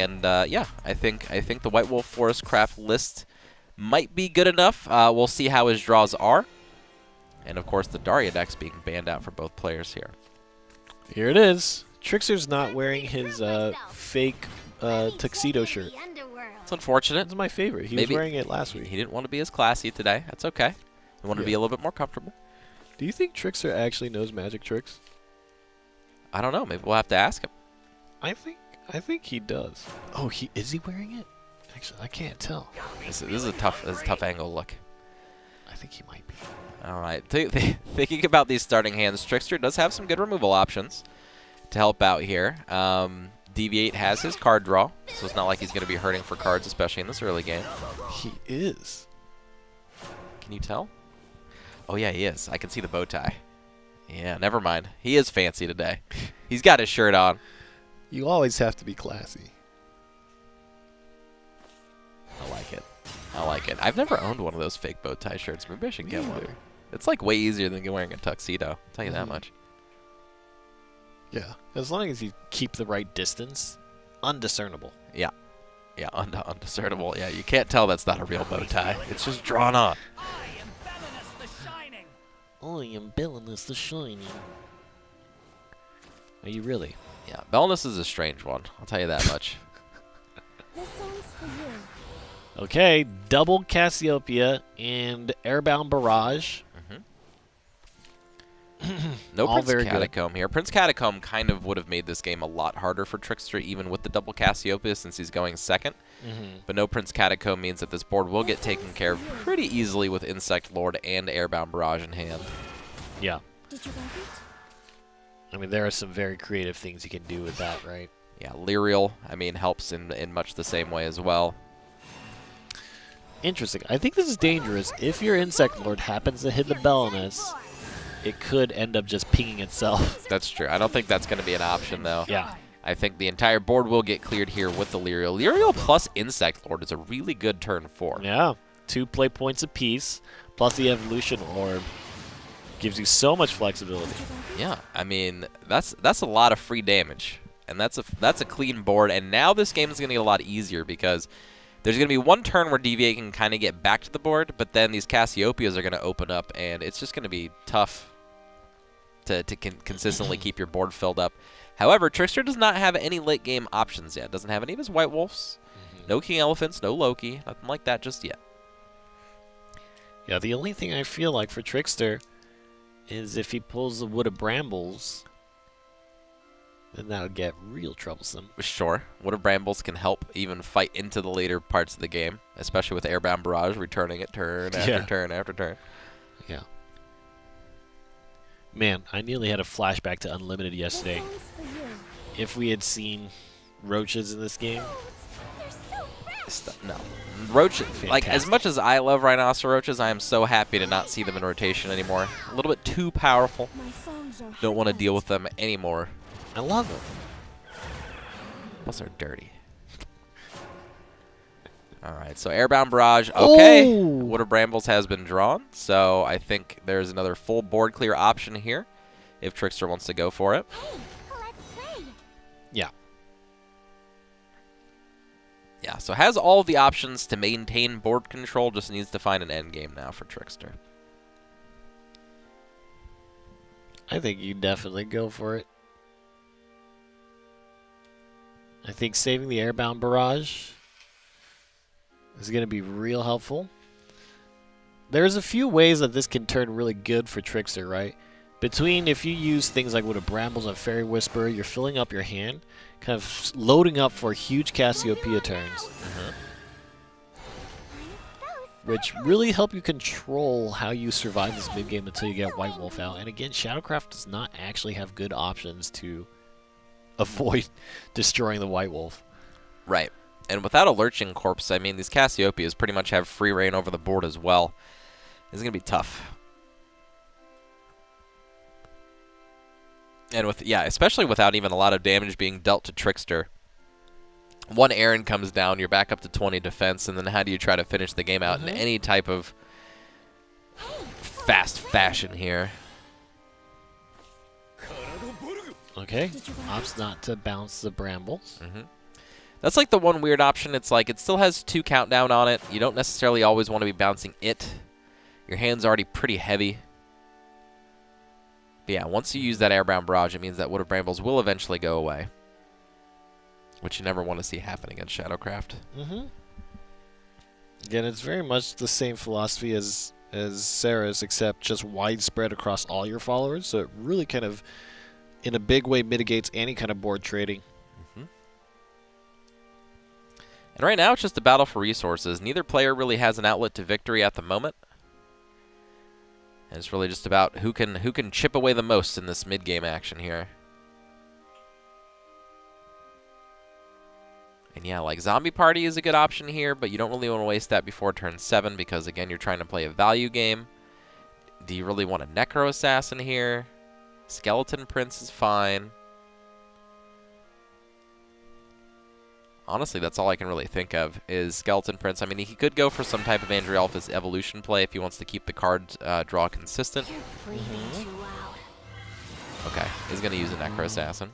And yeah, I think the White Wolf Forest Craft list might be good enough. We'll see how his draws are. And of course, the Daria deck's being banned out for both players here. Here it is. Trickster's not wearing his fake tuxedo shirt. It's unfortunate. It's my favorite. He was wearing it last week. He didn't want to be as classy today. That's okay. He wanted to be a little bit more comfortable. Do you think Trickster actually knows magic tricks? I don't know. Maybe we'll have to ask him. I think he does. Oh, is he wearing it? Actually, I can't tell. This is a tough angle look. I think he might be. All right. Thinking about these starting hands, Trickster does have some good removal options to help out here. DV8 has his card draw, so it's not like he's going to be hurting for cards, especially in this early game. He is. Can you tell? Oh, yeah, he is. I can see the bow tie. Yeah, never mind. He is fancy today. He's got his shirt on. You always have to be classy. I like it. I like it. I've never owned one of those fake bow tie shirts. Maybe I should get one. It's like way easier than wearing a tuxedo. I'll tell you that much. Yeah, as long as you keep the right distance, undiscernible. Yeah. Yeah, undiscernible. Yeah, you can't tell that's not a real bow tie. It's just drawn on. I am Belinus the Shining. Are you really? Yeah, Belinus is a strange one. I'll tell you that much. This song's for you. Okay, double Cassiopeia and Airbound Barrage. No All Prince Catacomb here. Prince Catacomb kind of would have made this game a lot harder for Trickster, even with the double Cassiopeia, since he's going second. But no Prince Catacomb means that this board will get taken care of pretty easily with Insect Lord and Airbound Barrage in hand. Yeah. Did you like it? I mean, there are some very creative things you can do with that, right? Yeah, Lyrial, I mean, helps in much the same way as well. Interesting. I think this is dangerous. If your Insect Lord happens to hit the Belinus, it could end up just pinging itself. That's true. I don't think that's going to be an option, though. Yeah. I think the entire board will get cleared here with the Lyrial. Lyrial plus Insect Lord is a really good turn 4. Yeah. 2 play points apiece, plus the Evolution Orb. Gives you so much flexibility. Yeah, I mean, that's a lot of free damage. And that's a clean board. And now this game is going to get a lot easier because there's going to be one turn where DV8 can kind of get back to the board, but then these Cassiopeias are going to open up, and it's just going to be tough to consistently keep your board filled up. However, Trickster does not have any late game options yet. Doesn't have any of his White Wolves. No King Elephants, no Loki, nothing like that just yet. Yeah, the only thing I feel like for Trickster is if he pulls the Wood of Brambles, then that would get real troublesome. Sure. Wood of Brambles can help even fight into the later parts of the game, especially with Airbound Barrage returning it turn after turn after turn. Yeah. Man, I nearly had a flashback to Unlimited yesterday. This song's for you. If we had seen roaches in this game. They're so fresh. No. Roach, like, as Fantastic. much as I love Rhinoceroaches, I am so happy to not see them in rotation anymore. A little bit too powerful. My songs are Don't want to hot. deal with them anymore. I love them. Plus, they're dirty. All right, so Airbound Barrage. Okay. Oh! Wood of Brambles has been drawn, so I think there's another full board clear option here if Trickster wants to go for it. Hey, let's play. Yeah. Yeah, so has all the options to maintain board control, just needs to find an end game now for Trickster. I think you definitely go for it. I think saving the Airbound Barrage is going to be real helpful. There's a few ways that this can turn really good for Trickster, right? Between if you use things like Wood of Brambles and Fairy Whisper, you're filling up your hand, kind of loading up for huge Cassiopeia turns. Which really help you control how you survive this mid-game until you get White Wolf out. And again, Shadowcraft does not actually have good options to avoid destroying the White Wolf. Right. And without a Lurching Corpse, I mean, these Cassiopeias pretty much have free reign over the board as well. It's going to be tough. And with, yeah, especially without even a lot of damage being dealt to Trickster. One Aaron comes down, you're back up to 20 defense, and then how do you try to finish the game out in any type of fast fashion here? Okay, opts not to bounce the Brambles. That's like the one weird option. It's like it still has 2 countdown on it. You don't necessarily always want to be bouncing it. Your hand's already pretty heavy. But yeah, once you use that Airbound Barrage, it means that Wood of Brambles will eventually go away. Which you never want to see happen against Shadowcraft. Again, it's very much the same philosophy as Sarah's, except just widespread across all your followers. So it really kind of, in a big way, mitigates any kind of board trading. And right now, it's just a battle for resources. Neither player really has an outlet to victory at the moment. And it's really just about who can chip away the most in this mid-game action here. And yeah, like Zombie Party is a good option here, but you don't really want to waste that before turn 7 because, again, you're trying to play a value game. Do you really want a Necro Assassin here? Skeleton Prince is fine. Honestly, that's all I can really think of is Skeleton Prince. I mean, he could go for some type of Andrialphus evolution play if he wants to keep the card draw consistent. You're breathing too loud. Okay, he's going to use a Necro Assassin.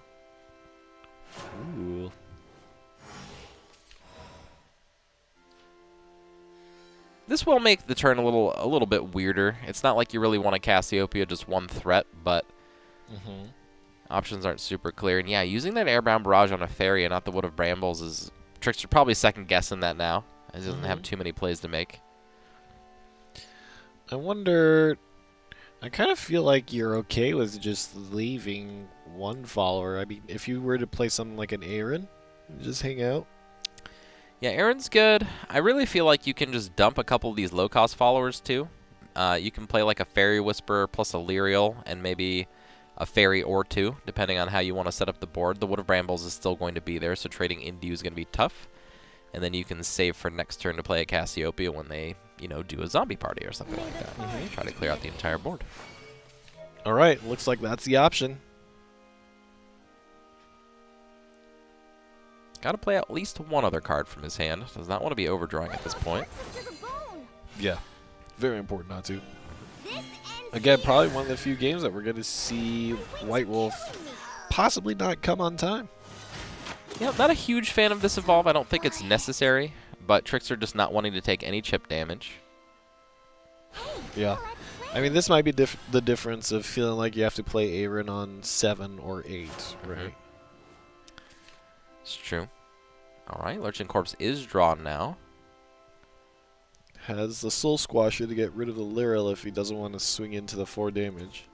Ooh. This will make the turn a little bit weirder. It's not like you really want a Cassiopeia, just one threat, but options aren't super clear. And yeah, using that Airbound Barrage on a Fairy and not the Wood of Brambles is... Trickster probably second-guessing that now, as he doesn't have too many plays to make. I wonder... I kind of feel like you're okay with just leaving one follower. I mean, if you were to play something like an Aaron, just hang out. Yeah, Aaron's good. I really feel like you can just dump a couple of these low-cost followers, too. You can play like a Fairy Whisperer plus a Lyriel and maybe a Fairy or 2, depending on how you want to set up the board. The Wood of Brambles is still going to be there, so trading into is going to be tough. And then you can save for next turn to play a Cassiopeia when they, you know, do a Zombie Party or something like that. Try to clear out the entire board. All right, looks like that's the option. Got to play at least one other card from his hand. Does not want to be overdrawing at this point. Yeah, very important not to. Again, probably one of the few games that we're going to see White Wolf possibly not come on time. Yeah, not a huge fan of this evolve. I don't think it's necessary, but Trickster just not wanting to take any chip damage. Yeah. I mean, this might be the difference of feeling like you have to play Aaron on 7 or 8, right? It's true. All right, Lurching Corpse is drawn now. Has the Soul Squasher to get rid of the Lyriel if he doesn't want to swing into the 4 damage.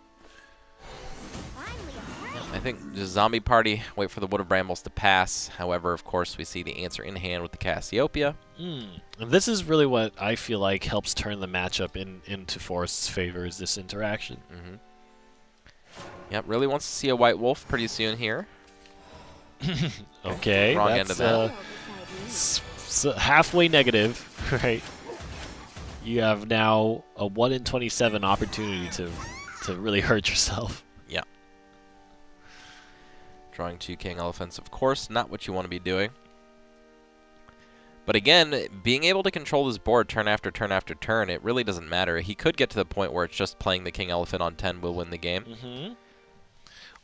I think just Zombie Party, wait for the Wood of Brambles to pass. However, of course, we see the answer in hand with the Cassiopeia. And this is really what I feel like helps turn the matchup into Forrest's favor, is this interaction. Yep, really wants to see a White Wolf pretty soon here. Okay, Wrong end of that. Halfway negative, right? You have now a 1 in 27 opportunity to really hurt yourself. Yeah. Drawing 2 King Elephants, of course, not what you want to be doing. But again, being able to control this board turn after turn after turn, it really doesn't matter. He could get to the point where it's just playing the King Elephant on 10 will win the game.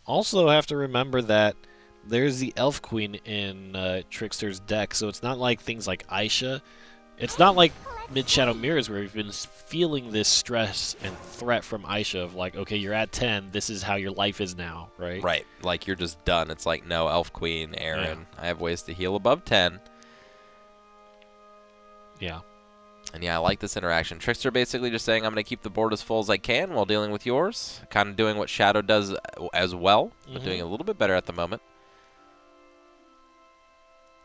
Also have to remember that there's the Elf Queen in Trickster's deck, so it's not like things like Aisha. It's not like Mid-Shadow Mirrors where we've been feeling this stress and threat from Aisha of like, okay, you're at 10, this is how your life is now, right? Right, like you're just done. It's like, no, Elf Queen, Aaron, I have ways to heal above 10. Yeah. And yeah, I like this interaction. Trickster basically just saying, I'm going to keep the board as full as I can while dealing with yours. Kind of doing what Shadow does as well, but doing a little bit better at the moment.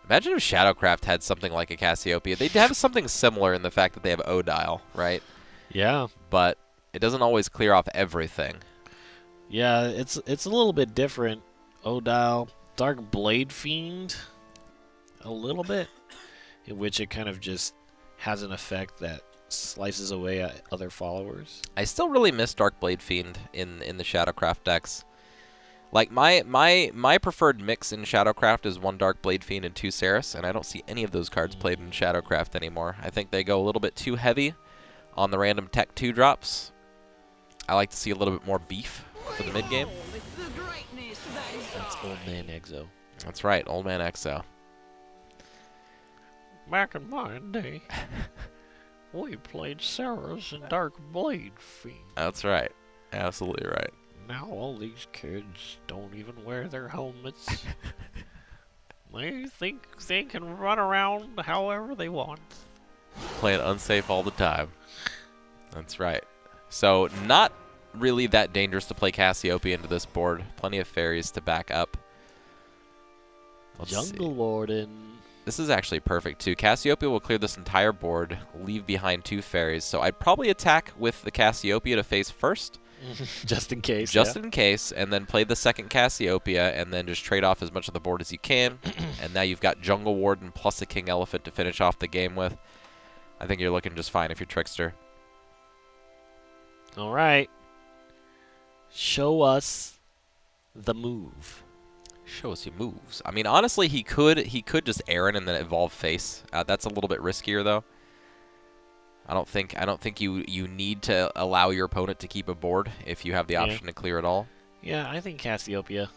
Imagine if Shadowcraft had something like a Cassiopeia. They'd have something similar in the fact that they have Odile, right? Yeah. But it doesn't always clear off everything. Yeah, it's a little bit different. Odile, Dark Blade Fiend, a little bit, in which it kind of just has an effect that slices away at other followers. I still really miss Dark Blade Fiend in the Shadowcraft decks. Like, my preferred mix in Shadowcraft is 1 Dark Blade Fiend and 2 Ceres, and I don't see any of those cards played in Shadowcraft anymore. I think they go a little bit too heavy on the random Tech 2 drops. I like to see a little bit more beef for the mid-game. That's Old Man Exo. That's right, Old Man Exo. Back in my day, we played Sarah's and Dark Blade Fiend. That's right. Absolutely right. Now all these kids don't even wear their helmets. They think they can run around however they want. Playing unsafe all the time. That's right. So not really that dangerous to play Cassiopeia into this board. Plenty of fairies to back up. Let's Jungle see. Warden. This is actually perfect too. Cassiopeia will clear this entire board, leave behind 2 fairies. So I'd probably attack with the Cassiopeia to face first. Just in case. Just in case, and then play the second Cassiopeia, and then just trade off as much of the board as you can. And now you've got Jungle Warden plus a King Elephant to finish off the game with. I think you're looking just fine if you're Trickster. All right. Show us the move. Show us your moves. I mean, honestly, he could just Aaron and then evolve face. That's a little bit riskier though. I don't think you need to allow your opponent to keep a board if you have the option to clear it all. Yeah, I think Cassiopeia.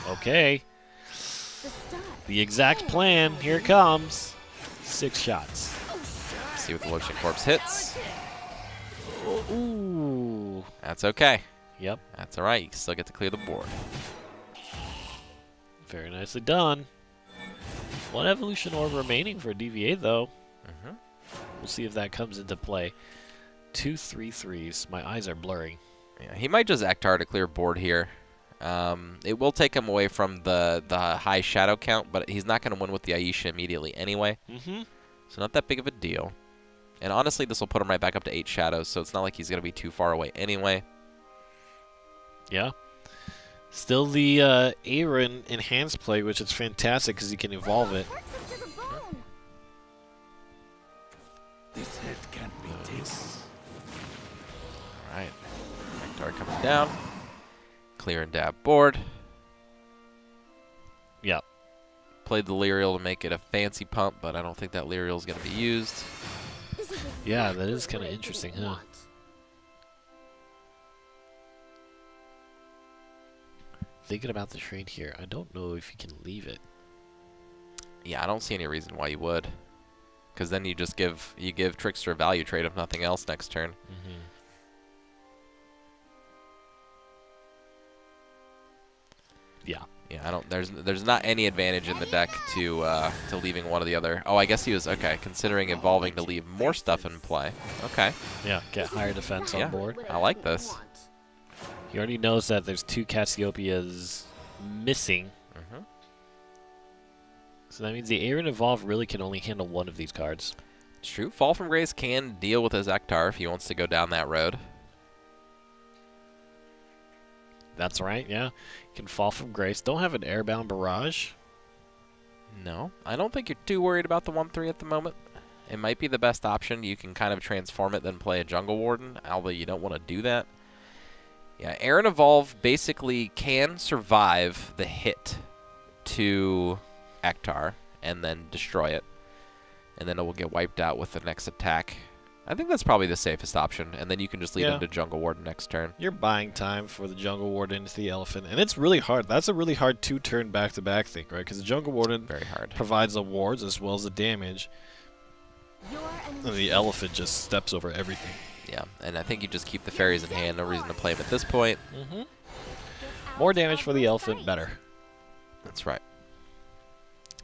Okay. The exact plan. Here it comes. 6 shots. See what the Lotion Corpse hits. Ooh. That's okay. Yep. That's all right. You still get to clear the board. Very nicely done. 1 evolution orb remaining for DV8 though. We'll see if that comes into play. 2 3/3s. My eyes are blurring. Yeah, he might just Ektar to clear board here. It will take him away from the high shadow count, but he's not going to win with the Aisha immediately anyway. So not that big of a deal. And honestly, this will put him right back up to 8 shadows, so it's not like he's going to be too far away anyway. Yeah. Still the Aaron enhanced play, which is fantastic because he can evolve it. This head can't be taken. All right. Ektar coming down. Clear and dab board. Yep. Played the Lyrial to make it a fancy pump, but I don't think that Lyrial is going to be used. Yeah, that is kind of interesting, huh? Thinking about the trade here, I don't know if you can leave it. Yeah, I don't see any reason why you would. Because then you just give Trickster a value trade if nothing else next turn. Yeah. Yeah, I don't. There's not any advantage in the deck to leaving one or the other. Oh, I guess he was okay. Considering evolving to leave more stuff in play. Okay. Yeah, get higher defense on board. I like this. He already knows that there's 2 Cassiopeias missing. So that means the Aaron Evolve really can only handle 1 of these cards. It's true. Fall from Grace can deal with his Ektar if he wants to go down that road. That's right, yeah. Can Fall from Grace. Don't have an Airbound Barrage. No, I don't think you're too worried about the 1/3 at the moment. It might be the best option. You can kind of transform it, then play a Jungle Warden, although you don't want to do that. Yeah, Aaron Evolve basically can survive the hit to Ektar and then destroy it. And then it will get wiped out with the next attack. I think that's probably the safest option. And then you can just lead him to Jungle Warden next turn. You're buying time for the Jungle Warden into the Elephant. And it's really hard. That's a really hard 2-turn back-to-back thing, right? Because the Jungle Warden very hard provides the wards as well as the damage. And the Elephant just steps over everything. Yeah, and I think you just keep the fairies in hand. No reason to play them at this point. More damage for the Elephant, better. That's right.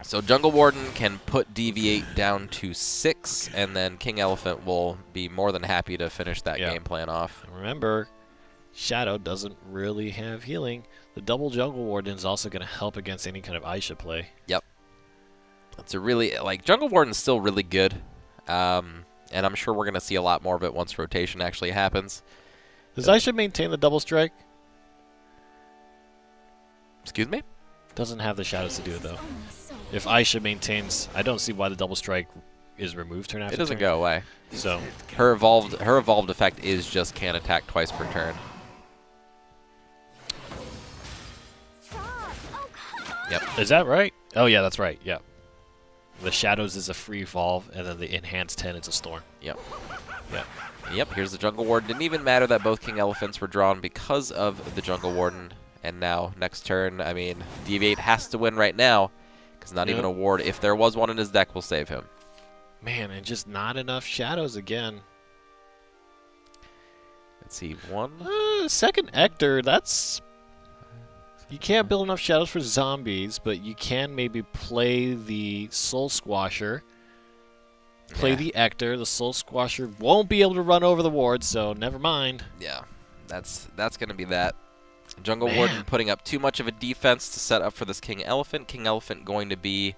So Jungle Warden can put DV8 down to 6, and then King Elephant will be more than happy to finish that game plan off. And remember, Shadow doesn't really have healing. The double Jungle Warden is also going to help against any kind of Aisha play. Yep. That's a really, like, Jungle Warden's still really good. And I'm sure we're going to see a lot more of it once rotation actually happens. Does Aisha maintain the double strike? Excuse me? Doesn't have the shadows to do it, though. If Aisha maintains, I don't see why the double strike is removed turn after turn. It doesn't turn. go away. So her evolved effect is just can attack twice per turn. Yep. Is that right? Oh yeah, that's right. Yeah. The shadows is a free evolve, and then the enhanced 10 is a storm. Yep. Yep. Yep. Here's the Jungle Warden. Didn't even matter that both King Elephants were drawn because of the Jungle Warden. And now next turn, I mean, DV8 has to win right now. Because not even a ward, if there was one in his deck, will save him. Man, and just not enough shadows again. Let's see, one. Second Ector, that's... You can't build enough shadows for zombies, but you can maybe play the Soul Squasher. Play the Ector. The Soul Squasher won't be able to run over the ward, so never mind. Yeah, that's going to be that. Jungle Warden putting up too much of a defense to set up for this King Elephant. King Elephant going to be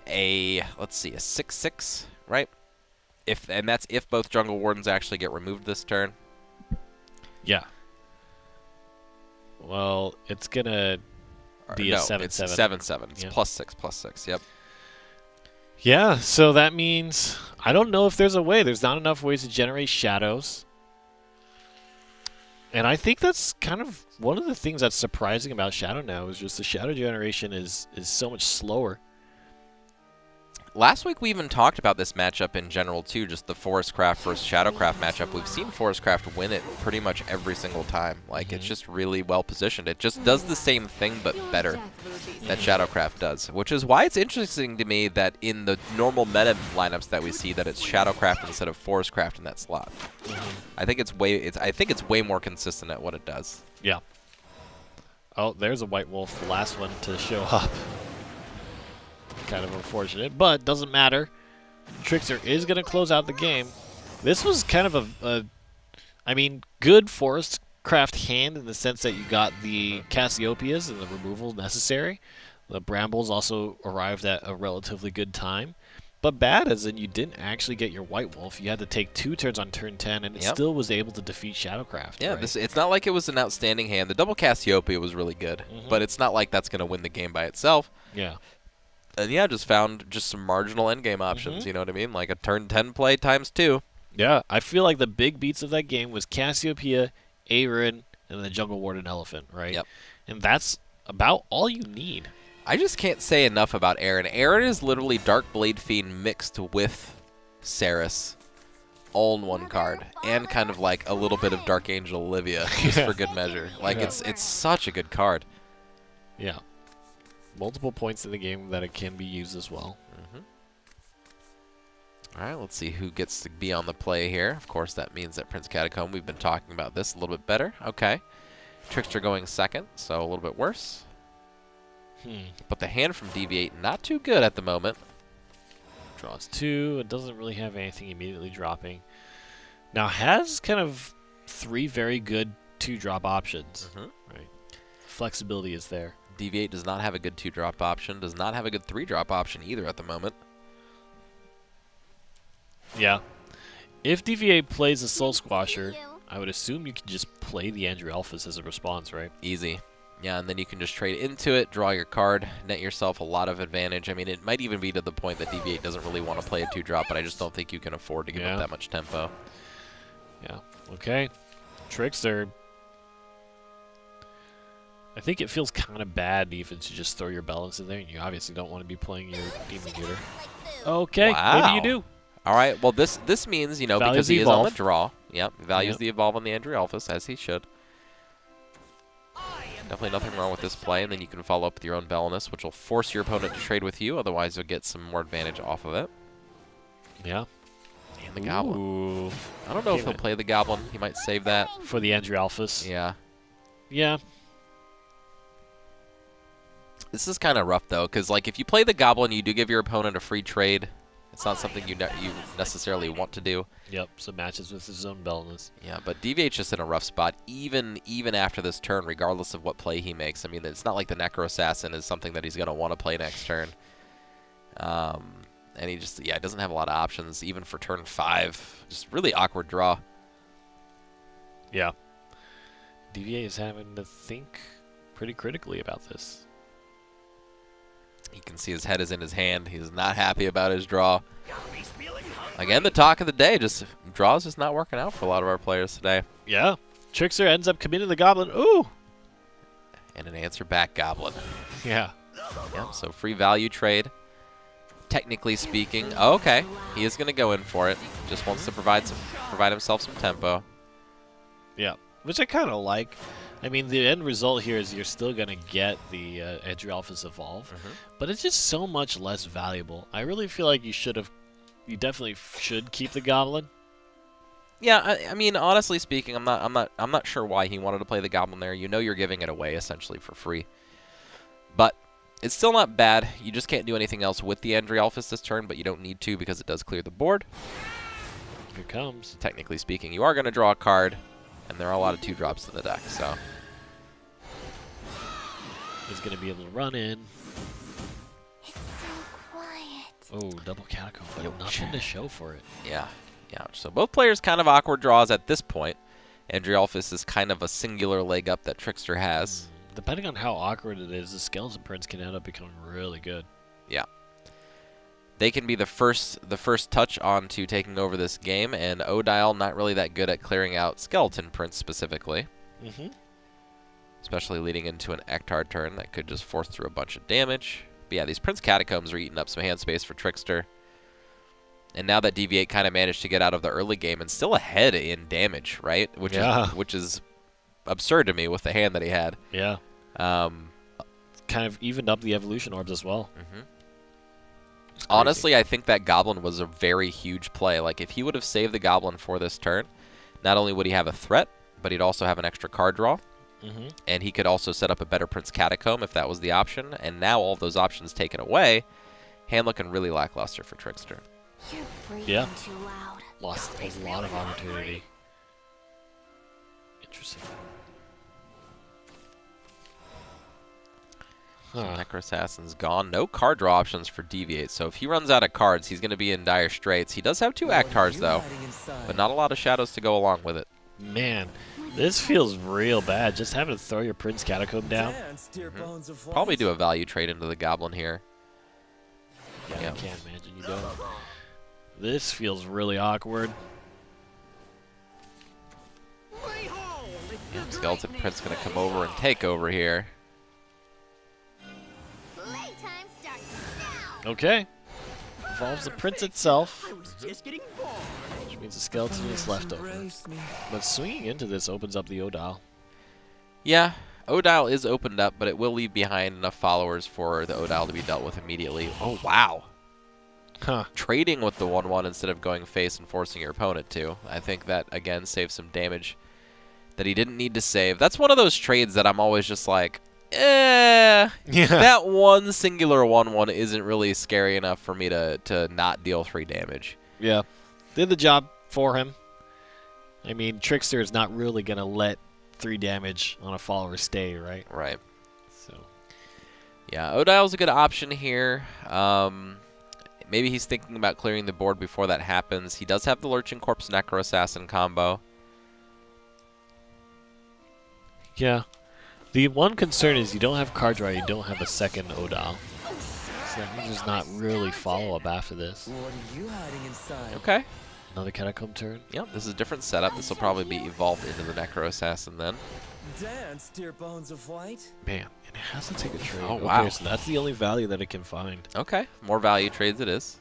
a, let's see, a 6/6, right? And that's if both Jungle Wardens actually get removed this turn. Yeah. Well, it's going to be a 7/7. It's 7/7. It's +6/+6, yep. Yeah, so that means... I don't know if there's a way. There's not enough ways to generate shadows. And I think that's kind of one of the things that's surprising about Shadow now is just the shadow generation is so much slower. Last week we even talked about this matchup in general too, just the Forestcraft versus Shadowcraft matchup. We've seen Forestcraft win it pretty much every single time. Like, it's just really well positioned. It just does the same thing but better that Shadowcraft does, which is why it's interesting to me that in the normal meta lineups that we see that it's Shadowcraft instead of Forestcraft in that slot. I think it's way more consistent at what it does. Yeah. Oh, there's a White Wolf, the last one to show up. Kind of unfortunate, but doesn't matter. Trickster is going to close out the game. This was kind of I mean, good Forestcraft hand in the sense that you got the Cassiopeias and the removal necessary. The Brambles also arrived at a relatively good time. But bad as in you didn't actually get your White Wolf. You had to take 2 turns on turn 10, and it still was able to defeat Shadowcraft. Yeah, right? it's not like it was an outstanding hand. The double Cassiopeia was really good, but it's not like that's going to win the game by itself. Yeah. And yeah, just found just some marginal endgame options, you know what I mean? Like a turn 10 play times 2. Yeah, I feel like the big beats of that game was Cassiopeia, Aaron, and the Jungle Warden Elephant, right? Yep. And that's about all you need. I just can't say enough about Aaron. Aaron is literally Dark Blade Fiend mixed with Saris, all in one card, and kind of like a little bit of Dark Angel Olivia, just for good measure. Like, it's such a good card. Yeah. Multiple points in the game that it can be used as well. All right, let's see who gets to be on the play here. Of course, that means that Prince Catacomb, we've been talking about this a little bit better. Okay. Trickster going second, so a little bit worse. But the hand from DV8, not too good at the moment. Draws 2. It doesn't really have anything immediately dropping. Now, has kind of 3 very good 2-drop options. Right. Flexibility is there. DV8 does not have a good 2-drop option, does not have a good 3-drop option either at the moment. Yeah. If DV8 plays a Soul Squasher, I would assume you can just play the Andrew Alphas as a response, right? Easy. Yeah, and then you can just trade into it, draw your card, net yourself a lot of advantage. I mean, it might even be to the point that DV8 doesn't really want to play a 2-drop, but I just don't think you can afford to give up that much tempo. Yeah. Okay. Trickster. I think it feels kind of bad even to just throw your balance in there, and you obviously don't want to be playing your Demon Eater. Okay, maybe you do. All right, well, this means, you know, Values because he evolve. is on the draw. Yep, values the evolve on the Andrew Alphas, as he should. Definitely nothing wrong with this play, and then you can follow up with your own Belinus, which will force your opponent to trade with you, otherwise you'll get some more advantage off of it. Yeah. And the Goblin. Ooh. I don't know if he'll play the Goblin. He might save that. For the Andrew Alphas. Yeah. Yeah. This is kind of rough, though, because like if you play the Goblin, you do give your opponent a free trade. It's not something you necessarily want to do. Yep, so matches with his own Belinus. Yeah, but DV8's just in a rough spot, even after this turn, regardless of what play he makes. I mean, it's not like the Necro Assassin is something that he's going to want to play next turn. And he just, doesn't have a lot of options, even for turn 5. Just really awkward draw. Yeah. DV8 is having to think pretty critically about this. You can see his head is in his hand. He's not happy about his draw. Again, the talk of the day, just draws just not working out for a lot of our players today. Yeah. Trickster ends up committing the Goblin. Ooh! And an answer back Goblin. Yeah. Yep, so free value trade. Technically speaking, okay, he is going to go in for it. Just wants to provide himself some tempo. Yeah, which I kind of like. I mean, the end result here is you're still going to get the Andrialphus Evolve, but it's just so much less valuable. I really feel like you definitely should keep the Goblin. Yeah, I mean, honestly speaking, I'm not sure why he wanted to play the Goblin there. You know, you're giving it away essentially for free, but it's still not bad. You just can't do anything else with the Andrialphus this turn, but you don't need to because it does clear the board. Here it comes. Technically speaking, you are going to draw a card, and there are a lot of 2-drops in the deck, so He's going to be able to run in. It's so quiet. Oh, double Catacomb, but nothing to show for it. yeah. So both players kind of awkward draws at this point. Andrialphus is kind of a singular leg up that Trickster has. Depending on how awkward it is, the Skeleton Prince can end up becoming really good. Yeah. They can be the first touch on to taking over this game, and Odile not really that good at clearing out Skeleton Prince specifically. Especially leading into an Ektar turn that could just force through a bunch of damage. But yeah, these Prince Catacombs are eating up some hand space for Trickster. And now that DV8 kind of managed to get out of the early game and still ahead in damage, right? Which is absurd to me with the hand that he had. Yeah. Kind of evened up the evolution orbs as well. Honestly, I think that Goblin was a very huge play. Like, if he would have saved the Goblin for this turn, not only would he have a threat, but he'd also have an extra card draw. And he could also set up a better Prince Catacomb if that was the option. And now all those options taken away, hand looking really lackluster for Trickster. You're breathing too loud. Lost a lot of opportunity. Interesting. Necro Assassin's gone. No card draw options for DV8. So if he runs out of cards, he's going to be in dire straits. He does have 2 Aktars, though, but not a lot of shadows to go along with it. Man, this feels real bad. Just having to throw your Prince Catacomb down. Probably do a value trade into the Goblin here. Yeah, I can't imagine you don't. This feels really awkward. Skeleton Prince going to come over and take over here. Okay. Evolves the Prince itself. Which means the Skeleton is left over. But swinging into this opens up the Odile. Yeah, Odile is opened up, but it will leave behind enough followers for the Odile to be dealt with immediately. Oh, wow. Trading with the 1/1 instead of going face and forcing your opponent to. I think that, again, saves some damage that he didn't need to save. That's one of those trades that I'm always just like, that one singular 1/1 isn't really scary enough for me to not deal 3 damage. Yeah. Did the job for him. I mean, Trickster is not really going to let 3 damage on a follower stay, right? Right. So, yeah, Odile's a good option here. Maybe he's thinking about clearing the board before that happens. He does have the Lurching Corpse Necro Assassin combo. Yeah. The one concern is you don't have card draw, you don't have a second Odile. So that means there's not really follow-up after this. What are you hiding inside? Okay. Another Catacomb turn. Yep, this is a different setup. This will probably be evolved into the Necro Assassin then. Dance, dear bones of white. Man, and it has to take a trade. Oh, wow. Okay, so that's the only value that it can find. Okay, more value trades it is.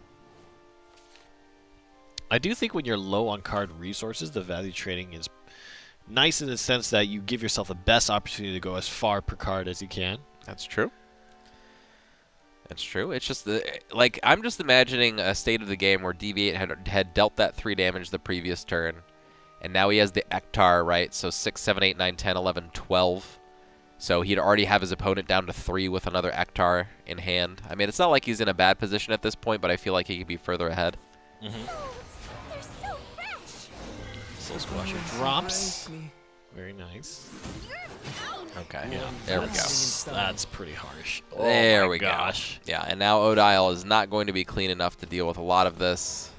I do think when you're low on card resources, the value trading is nice in the sense that you give yourself the best opportunity to go as far per card as you can. That's true. That's true. It's just like I'm just imagining a state of the game where DV8 had dealt that 3 damage the previous turn, and now he has the Ektar, right? So 6, 7, 8, 9, 10, 11, 12. So he'd already have his opponent down to 3 with another Ektar in hand. I mean, it's not like he's in a bad position at this point, but I feel like he could be further ahead. Soul Squasher drops. Very nice. Okay, Yeah, there we go. That's pretty harsh. There oh we gosh. go. Yeah, and now Odile is not going to be clean enough to deal with a lot of this.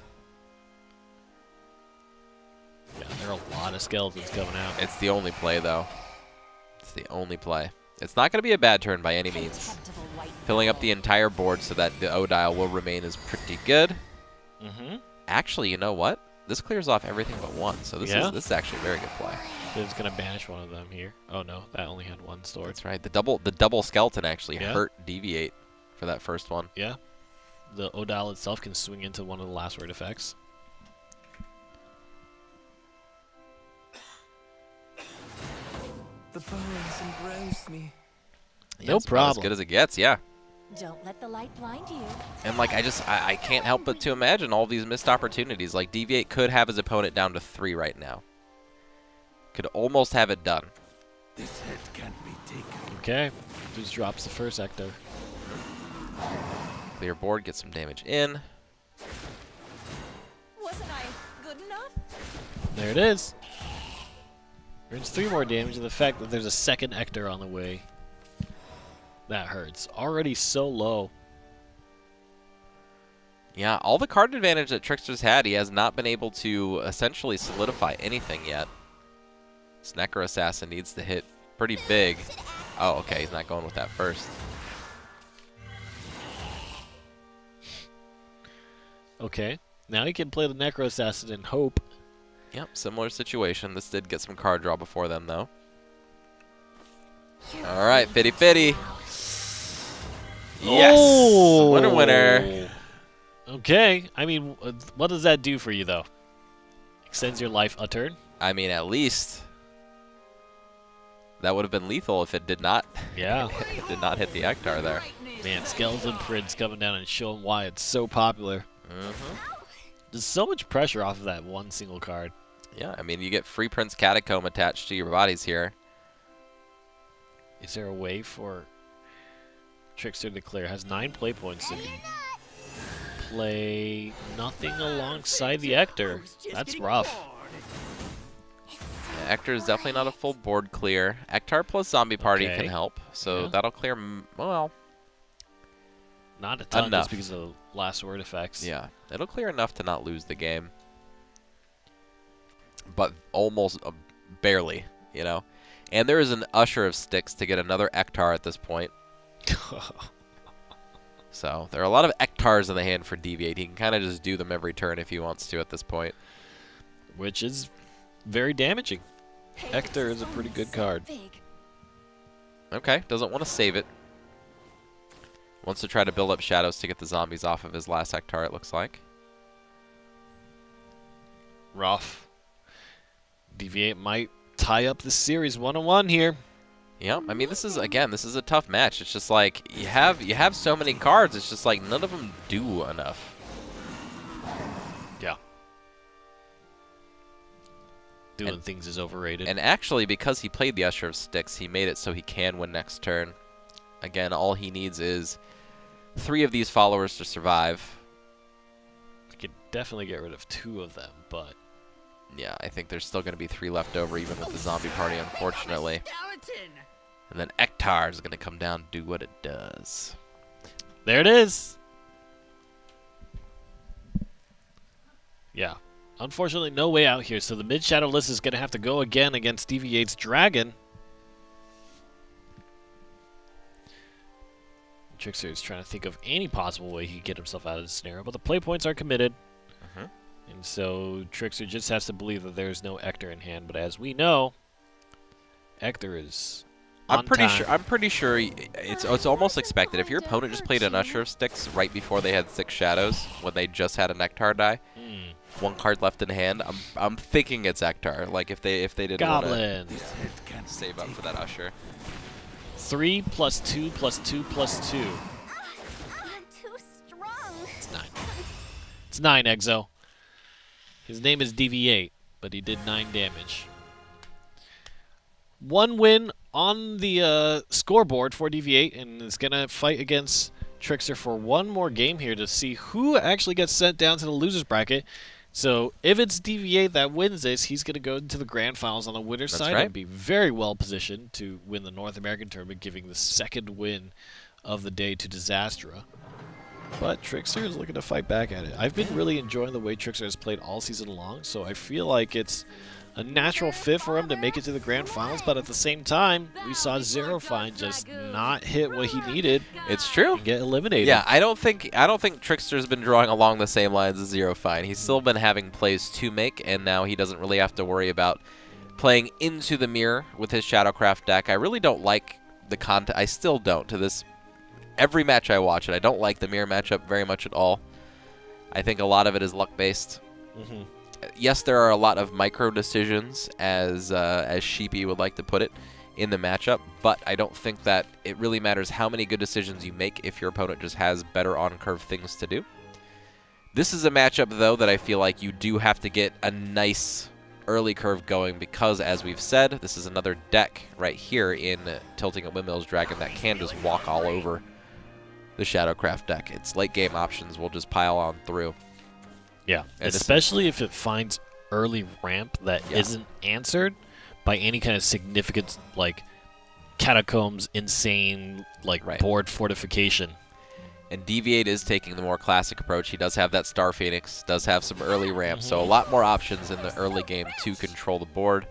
Yeah, there are a lot of skeletons coming out. It's the only play, though. It's the only play. It's not going to be a bad turn by any means. Filling up the entire board so that the Odile will remain is pretty good. Actually, you know what? This clears off everything but 1, so this is actually a very good play. It's gonna banish one of them here. Oh no, that only had 1 stored. That's right. The double skeleton actually hurt DV8 for that first one. Yeah. The Odile itself can swing into one of the last word effects. The The bones embrace me. No It's about problem. as good as it gets, yeah. Don't let the light blind you. And like I can't help but to imagine all these missed opportunities. Like DV8 could have his opponent down to 3 right now. Could almost have it done. This head can't be taken. Okay. Just drops the first Ecto. Clear board, get some damage in. Wasn't I good enough? There it is. Brings 3 more damage, and the fact that there's a second Ector on the way. That hurts. Already so low. Yeah, all the card advantage that Trickster's had, he has not been able to essentially solidify anything yet. This Necro Assassin needs to hit pretty big. Oh, okay, he's not going with that first. Okay. Now he can play the Necro Assassin and hope. Yep, similar situation. This did get some card draw before them, though. All right, Fitty Fitty. Yes! Oh! Winner, winner. Okay. I mean, what does that do for you, though? Extends your life a turn? I mean, at least that would have been lethal if it did not. Yeah. It did not hit the Ektar there. Man, Skeleton Prince coming down and showing why it's so popular. There's so much pressure off of that one single card. Yeah, I mean, you get free Prince Catacomb attached to your bodies here. Is there a way for Trickster to clear? Has 9 play points to play nothing alongside the Ector. That's rough. Yeah, Ektar is definitely not a full board clear. Ektar plus Zombie Party Okay. can help, so Yeah. that'll clear, well, Not a ton Enough. just because of last word effects. yeah. It'll clear enough to not lose the game. But almost barely, you know. And there is an Usher of Sticks to get another Ektar at this point. So there are a lot of Ektars in the hand for DV8. He can kind of just do them every turn if he wants to at this point. Which is very damaging. Ector is a pretty good card. Okay, doesn't want to save it. Wants to try to build up shadows to get the zombies off of his last Ektar, it looks like. Rough. DV8 might tie up the series 1-1 here. Yeah, I mean, this is a tough match. It's just like you have so many cards. It's just like none of them do enough. Yeah. Doing things is overrated. And actually, because he played the Usher of Sticks, he made it so he can win next turn. Again, all he needs is 3 of these followers to survive. I could definitely get rid of 2 of them, but Yeah, I think there's still going to be 3 left over, even with the zombie party, unfortunately. And then Ektar is going to come down and do what it does. there it is. Yeah. Unfortunately, no way out here, so the mid-shadow list is going to have to go again against DV8's Dragon. Trickster is trying to think of any possible way he can get himself out of the scenario, but the play points are committed. And so Trickster just has to believe that there's no Ector in hand, but as we know, Ector is on I'm pretty time. sure it's almost expected. If your opponent just played an Usher of Sticks right before they had 6 shadows, when they just had an Ektar die, 1 card left in hand, I'm thinking it's Ektar. Like if they didn't want Goblin. This head can't be to save up for that Usher. 3 plus 2 plus 2 plus 2. I'm too strong. It's 9. It's 9, Exo. His name is DV8, but he did 9 damage. 1 win on the scoreboard for DV8, and is going to fight against Trickster for 1 more game here to see who actually gets sent down to the loser's bracket. So if it's DV8 that wins this, he's going to go into the grand finals on the winner's That's side right. and be very well positioned to win the North American tournament, giving the 2nd win of the day to Disastra. But Trickster is looking to fight back at it. I've been really enjoying the way Trickster has played all season long, so I feel like it's a natural fit for him to make it to the grand finals, but at the same time, we saw Zero Fine just not hit what he needed It's true. and get eliminated. Yeah, I don't think Trickster's been drawing along the same lines as Zero Fine. He's still been having plays to make, and now he doesn't really have to worry about playing into the mirror with his Shadowcraft deck. I really don't like the content. I still don't to this. Every match I watch it, I don't like the mirror matchup very much at all. I think a lot of it is luck-based. Yes, there are a lot of micro decisions, as Sheepy would like to put it, in the matchup, but I don't think that it really matters how many good decisions you make if your opponent just has better on-curve things to do. This is a matchup, though, that I feel like you do have to get a nice early curve going because, as we've said, this is another deck right here in Tilting at Windmills Dragon that can just walk all over the Shadowcraft deck. Its late game options will just pile on through. Yeah, And especially if it finds early ramp that Yeah. not answered by any kind of significant, like, catacombs, insane, like, Right. board fortification. And DV8 is taking the more classic approach. He does have that Star Phoenix, does have some early ramps, so a lot more options in the early game to control the board.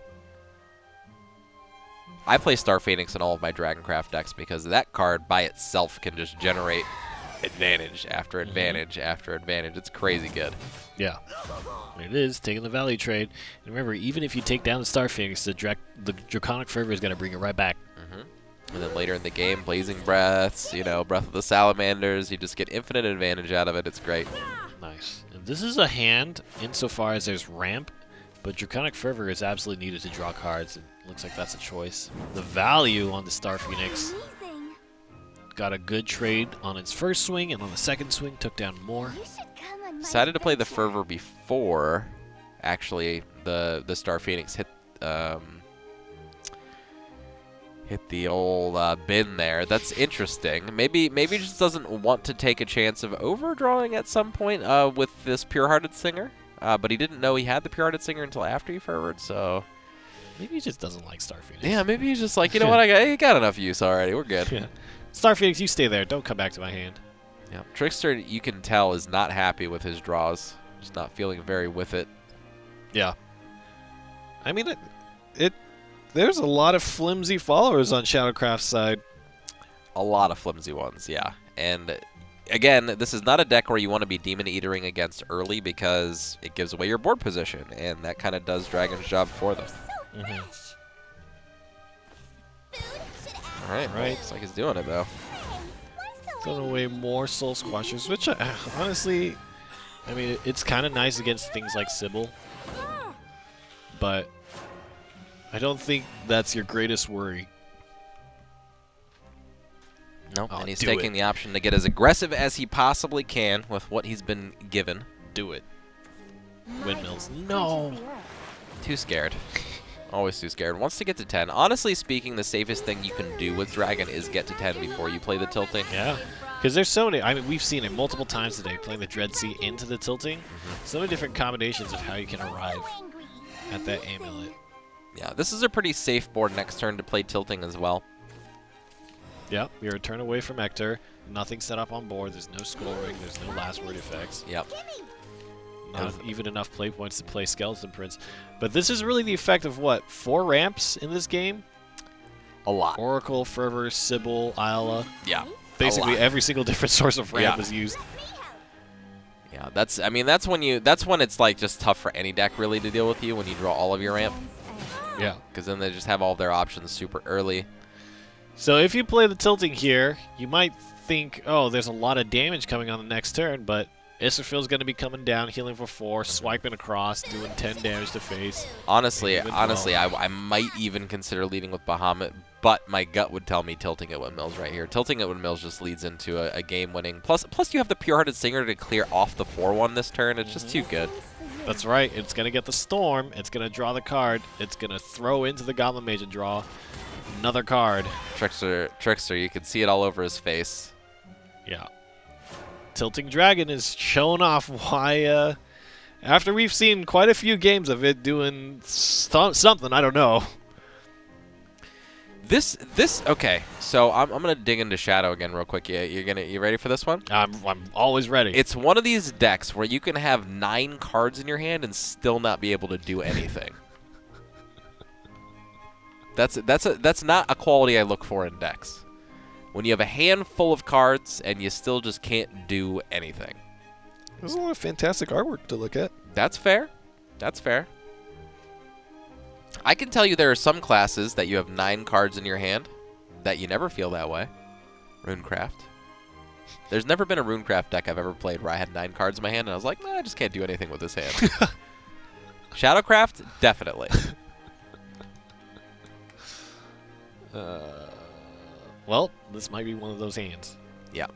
I play Star Phoenix in all of my Dragoncraft decks because that card by itself can just generate advantage after advantage after advantage. It's crazy good. Yeah. It is, taking the value trade. And remember, even if you take down the Star Phoenix, the Draconic Fervor is going to bring it right back. And then later in the game, Blazing Breaths, you know, Breath of the Salamanders, you just get infinite advantage out of it. It's great. Nice. And this is a hand insofar as there's ramp, but Draconic Fervor is absolutely needed to draw cards. It looks like that's a choice. The value on the Star Phoenix Amazing. got a good trade on its first swing, and on the second swing took down more. You should come on my Decided to play the adventure. Fervor before, actually, the Star Phoenix hit the old bin there. That's interesting. Maybe he just doesn't want to take a chance of overdrawing at some point with this Pure-Hearted Singer. But he didn't know he had the Pure-Hearted Singer until after he fervored, so... Maybe he just doesn't like Star Phoenix. Yeah, maybe he's just like, you know what, I got enough use already. We're good. Yeah. Star Phoenix, you stay there. Don't come back to my hand. Yeah. Trickster, you can tell, is not happy with his draws. Just not feeling very with it. Yeah. I mean, there's a lot of flimsy followers on Shadowcraft's side. A lot of flimsy ones, yeah. And again, this is not a deck where you want to be Demon Eatering against early because it gives away your board position, and that kind of does Dragon's job for them. All right, Right. looks like he's doing it, though. Throwing away more Soul Squashers, which honestly, I mean, it's kind of nice against things like Sybil, but I don't think that's your greatest worry. Nope, Oh, and he's do taking it. the option to get as aggressive as he possibly can with what he's been given. Do it. Windmills. No. Too scared. Always too scared. Wants to get to 10. Honestly speaking, the safest thing you can do with Dragon is get to 10 before you play the tilting. Yeah. Because there's so many, I mean, we've seen it multiple times today, playing the Dread Sea into the tilting. So many different combinations of how you can arrive at that amulet. Yeah, this is a pretty safe board next turn to play tilting as well. Yep, you're a turn away from Hector. Nothing set up on board. There's no scoring. There's no last word effects. Yep. Not even enough play points to play Skeleton Prince. But this is really the effect of what? 4 ramps in this game? A lot. Oracle, Fervor, Sybil, Isla. Yeah. Basically, a lot. every single different source of ramp Yeah. is used. Yeah, that's when it's like just tough for any deck really to deal with you when you draw all of your ramp. Yeah. Because then they just have all their options super early. So if you play the tilting here, you might think, oh, there's a lot of damage coming on the next turn, but Israfil's going to be coming down, healing for 4, swiping across, doing 10 damage to face. Honestly, Maybe I might even consider leading with Bahamut, but my gut would tell me tilting at Windmills right here. Tilting at Windmills just leads into a game-winning. Plus you have the Pure-Hearted Singer to clear off the 4-1 this turn. It's just too good. That's right. It's going to get the Storm. It's going to draw the card. It's going to throw into the Goblin Mage and draw another card. Trickster, you can see it all over his face. Yeah. Tilting Dragon is showing off why, after we've seen quite a few games of it doing something, I don't know. Okay, so I'm gonna dig into Shadow again real quick. You ready for this one? I'm always ready. It's one of these decks where you can have 9 cards in your hand and still not be able to do anything. That's not a quality I look for in decks. When you have a handful of cards and you still just can't do anything. There's a lot of fantastic artwork to look at. That's fair. That's fair. I can tell you there are some classes that you have 9 cards in your hand that you never feel that way. Runecraft. There's never been a Runecraft deck I've ever played where I had 9 cards in my hand and I was like, nah, I just can't do anything with this hand. Shadowcraft, definitely. Well, this might be one of those hands. Yeah.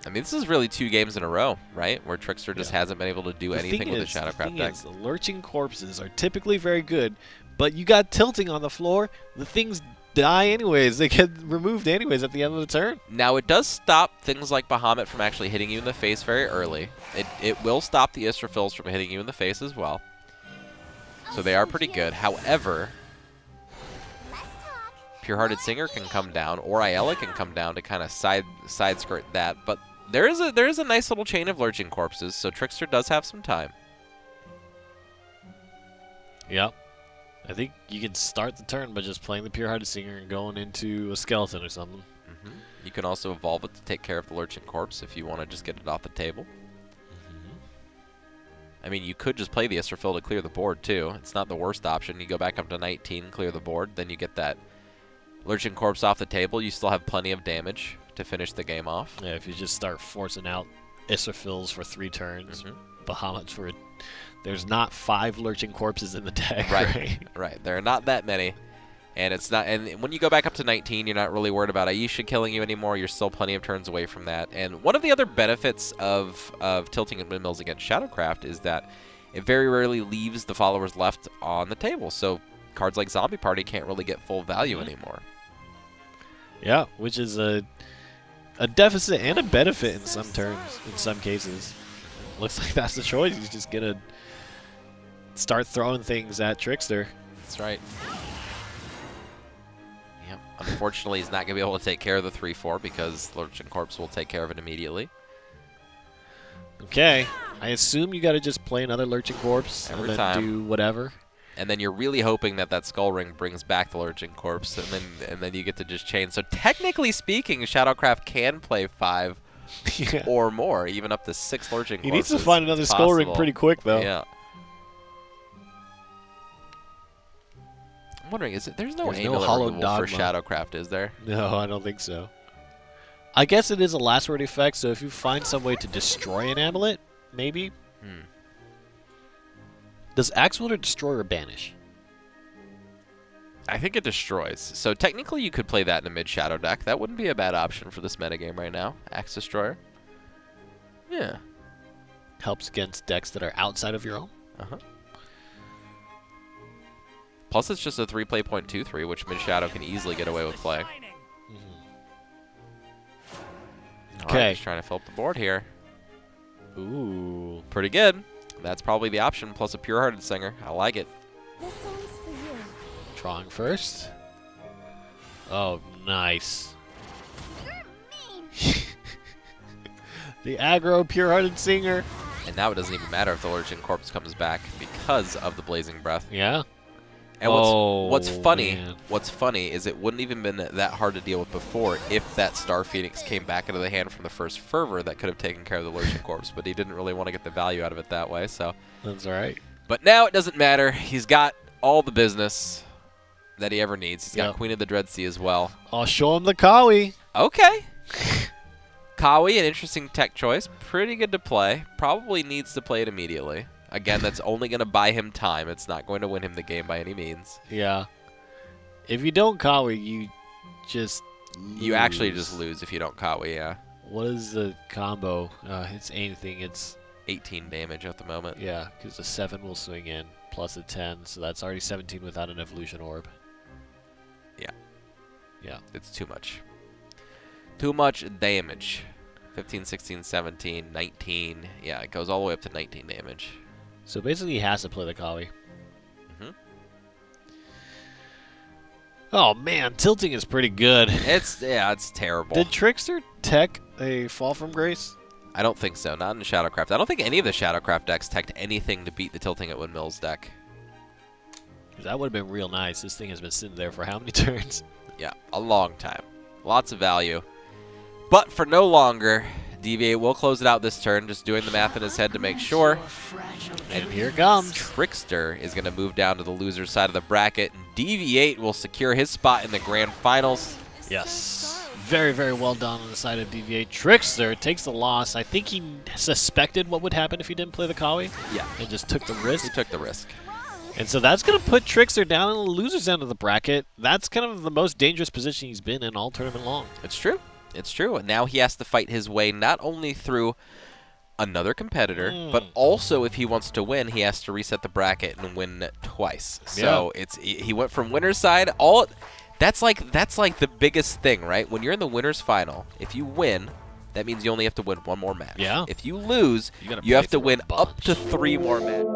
I mean, this is really 2 games in a row, right? Where Trickster just hasn't been able to do anything with the Shadowcraft deck. The lurching corpses are typically very good, but you got tilting on the floor. The things die anyways. They get removed anyways at the end of the turn. Now, it does stop things like Bahamut from actually hitting you in the face very early. It will stop the Israfils from hitting you in the face as well. So they are pretty good. However, Pure-Hearted Singer can come down, or Ayala can come down to kind of side skirt that. But there is a nice little chain of lurching corpses, so Trickster does have some time. Yep. I think you can start the turn by just playing the Pure-Hearted Singer and going into a skeleton or something. You can also evolve it to take care of the lurching corpse if you want to just get it off the table. I mean, you could just play the Israfil to clear the board, too. It's not the worst option. You go back up to 19, clear the board, then you get that lurching corpse off the table. You still have plenty of damage to finish the game off. Yeah, if you just start forcing out Israfils for 3 turns, Bahamut's for there's not 5 lurching corpses in the deck, right? Right. There are not that many. And it's not. And when you go back up to 19, you're not really worried about Aisha killing you anymore. You're still plenty of turns away from that. And one of the other benefits of tilting and windmills against Shadowcraft is that it very rarely leaves the followers left on the table. So cards like Zombie Party can't really get full value anymore. Yeah, which is a deficit and a benefit in some turns, in some cases. Looks like that's the choice. He's just going to start throwing things at Trickster. That's right. Yep. Unfortunately, he's not going to be able to take care of the 3-4 because Lurching Corpse will take care of it immediately. Okay. I assume you got to just play another Lurching Corpse Every and then time. do whatever. And then you're really hoping that that Skull Ring brings back the Lurching Corpse, and then you get to just chain. So technically speaking, Shadowcraft can play 5 or more, even up to 6 Lurching Corpses. He needs to find another Skull Ring pretty quick, though. Yeah. I'm wondering, there's no amulet Hollow removal Dogma for Shadowcraft, is there? No, I don't think so. I guess it is a last word effect, so if you find some way to destroy an amulet, maybe. Does Axe Wielder destroy or banish? I think it destroys. So technically you could play that in a mid-Shadow deck. That wouldn't be a bad option for this metagame right now. Axe Destroyer. Yeah. Helps against decks that are outside of your own. Plus it's just a 3-play 0.23, which mid-Shadow can easily get away with playing. Okay. Just trying to fill up the board here. Ooh. Pretty good. That's probably the option, plus a Pure-Hearted Singer. I like it. This song's for you. Drawing first. Oh, nice. You're mean. The aggro Pure-Hearted Singer. And now it doesn't even matter if the Lurching Corpse comes back because of the Blazing Breath. Yeah. And what's funny, man. is it wouldn't even been that hard to deal with before if that Star Phoenix came back into the hand from the first Fervor that could have taken care of the Lurching Corpse, but he didn't really want to get the value out of it that way, so. That's all right. But now it doesn't matter. He's got all the business that he ever needs. He's got Queen of the Dread Sea as well. I'll show him the Kawi. Okay. Kawi, an interesting tech choice. Pretty good to play. Probably needs to play it immediately. Again, that's only going to buy him time. It's not going to win him the game by any means. Yeah. If you don't Kawi, you just lose. You actually just lose if you don't Kawi, yeah. What is the combo? It's anything. It's 18 damage at the moment. yeah, because the 7 will swing in plus a 10, so that's already 17 without an evolution orb. Yeah. Yeah. It's too much. Too much damage. 15, 16, 17, 19. Yeah, it goes all the way up to 19 damage. So basically, he has to play the Kawi. Oh man, tilting is pretty good. It's terrible. Did Trickster tech a Fall from Grace? I don't think so. Not in Shadowcraft. I don't think any of the Shadowcraft decks teched anything to beat the Tilting at Windmills deck. That would have been real nice. This thing has been sitting there for how many turns? Yeah, a long time. Lots of value. But for no longer, DV8 will close it out this turn, just doing the math in his head to make sure. And here it comes. Trickster is going to move down to the loser's side of the bracket. And DV8 will secure his spot in the grand finals. Yes. Very, very well done on the side of DV8. Trickster takes the loss. I think he suspected what would happen if he didn't play the Kawi. Yeah. And just took the He risk. took the risk. And so that's going to put Trickster down in the loser's end of the bracket. That's kind of the most dangerous position he's been in all tournament long. It's true. It's true. And now he has to fight his way not only through another competitor, but also if he wants to win, he has to reset the bracket and win twice. So he went from winner's side. That's like the biggest thing, right? When you're in the winner's final, if you win, that means you only have to win one more match. Yeah. If you lose, You gotta you have play to win through a up to bunch. 3 more matches.